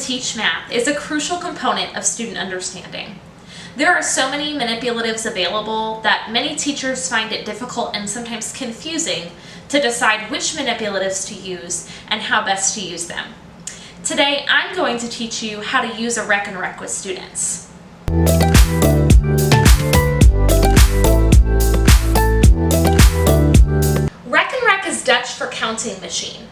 teach math is a crucial component of student understanding. There are so many manipulatives available that many teachers find it difficult and sometimes confusing to decide which manipulatives to use and how best to use them. Today, I'm going to teach you how to use a Rekenreks with students. Rekenreks is Dutch for counting machine.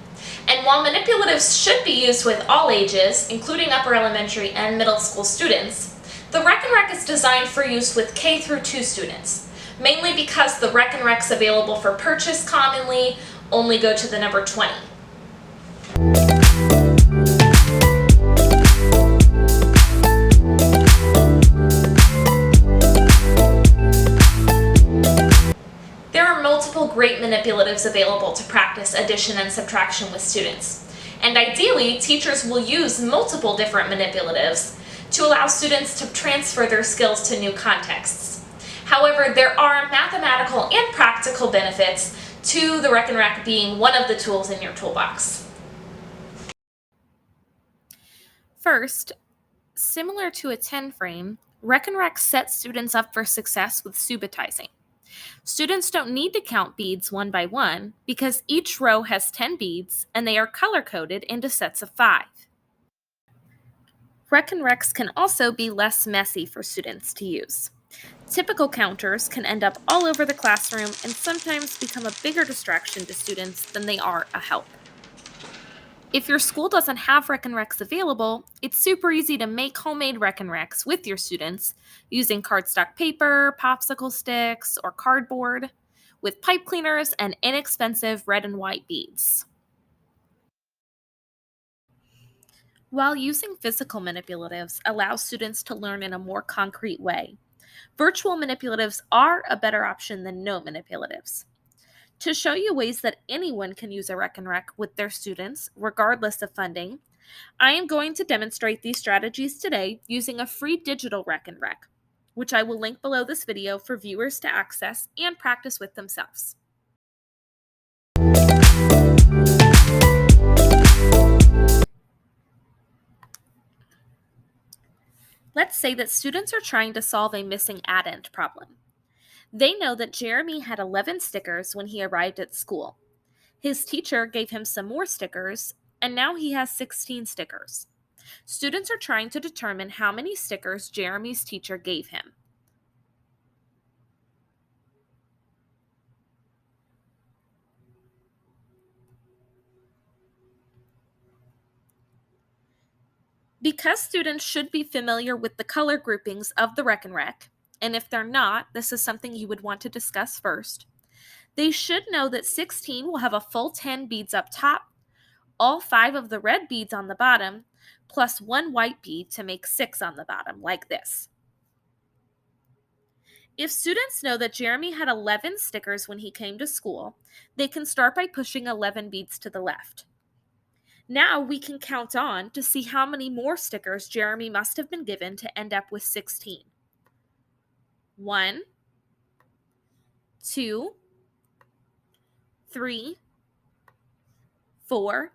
And while manipulatives should be used with all ages, including upper elementary and middle school students, the Rekenreks is designed for use with K through 2 students, mainly because the Rekenreks available for purchase commonly only go to the number 20. There are multiple great manipulatives available to practice addition and subtraction with students. And ideally, teachers will use multiple different manipulatives to allow students to transfer their skills to new contexts. However, there are mathematical and practical benefits to the Rekenreks being one of the tools in your toolbox. First, similar to a 10 frame, Rekenreks sets students up for success with subitizing. Students don't need to count beads one by one because each row has 10 beads and they are color-coded into sets of 5. Rekenreks can also be less messy for students to use. Typical counters can end up all over the classroom and sometimes become a bigger distraction to students than they are a help. If your school doesn't have Rekenreks available, it's super easy to make homemade Rekenreks with your students using cardstock paper, popsicle sticks, or cardboard with pipe cleaners and inexpensive red and white beads. While using physical manipulatives allows students to learn in a more concrete way, virtual manipulatives are a better option than no manipulatives. To show you ways that anyone can use a Rekenreks with their students, regardless of funding, I am going to demonstrate these strategies today using a free digital Rekenreks, which I will link below this video for viewers to access and practice with themselves. Let's say that students are trying to solve a missing addend problem. They know that Jeremy had 11 stickers when he arrived at school. His teacher gave him some more stickers, and now he has 16 stickers. Students are trying to determine how many stickers Jeremy's teacher gave him. Because students should be familiar with the color groupings of the Rekenreks, and if they're not, this is something you would want to discuss first, they should know that 16 will have a full 10 beads up top, all 5 of the red beads on the bottom, plus 1 white bead to make 6 on the bottom, like this. If students know that Jeremy had 11 stickers when he came to school, they can start by pushing 11 beads to the left. Now we can count on to see how many more stickers Jeremy must have been given to end up with 16. 1, 2, 3, 4,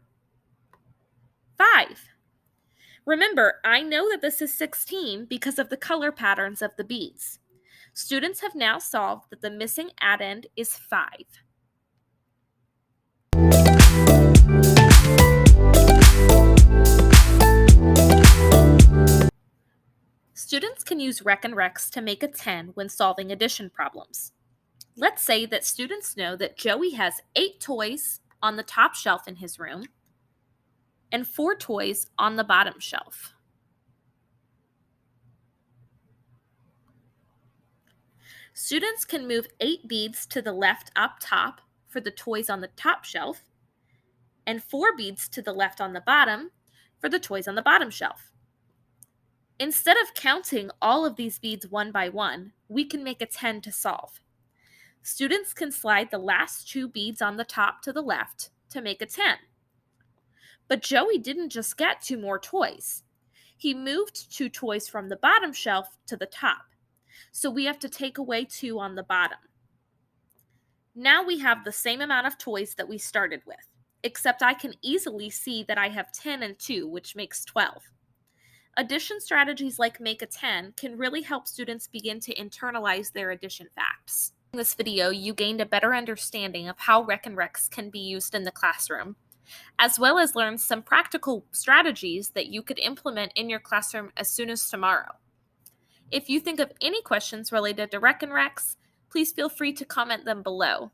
5. Remember, I know that this is 16 because of the color patterns of the beads. Students have now solved that the missing addend is 5. Students can use Rekenreks to make a 10 when solving addition problems. Let's say that students know that Joey has 8 toys on the top shelf in his room and 4 toys on the bottom shelf. Students can move 8 beads to the left up top for the toys on the top shelf and 4 beads to the left on the bottom for the toys on the bottom shelf. Instead of counting all of these beads one by one, we can make a 10 to solve. Students can slide the last 2 beads on the top to the left to make a 10. But Joey didn't just get 2 more toys. He moved 2 toys from the bottom shelf to the top. So we have to take away 2 on the bottom. Now we have the same amount of toys that we started with, except I can easily see that I have 10 and 2, which makes 12. Addition strategies like Make a 10 can really help students begin to internalize their addition facts. In this video, you gained a better understanding of how Rekenreks can be used in the classroom, as well as learned some practical strategies that you could implement in your classroom as soon as tomorrow. If you think of any questions related to Rekenreks, please feel free to comment them below.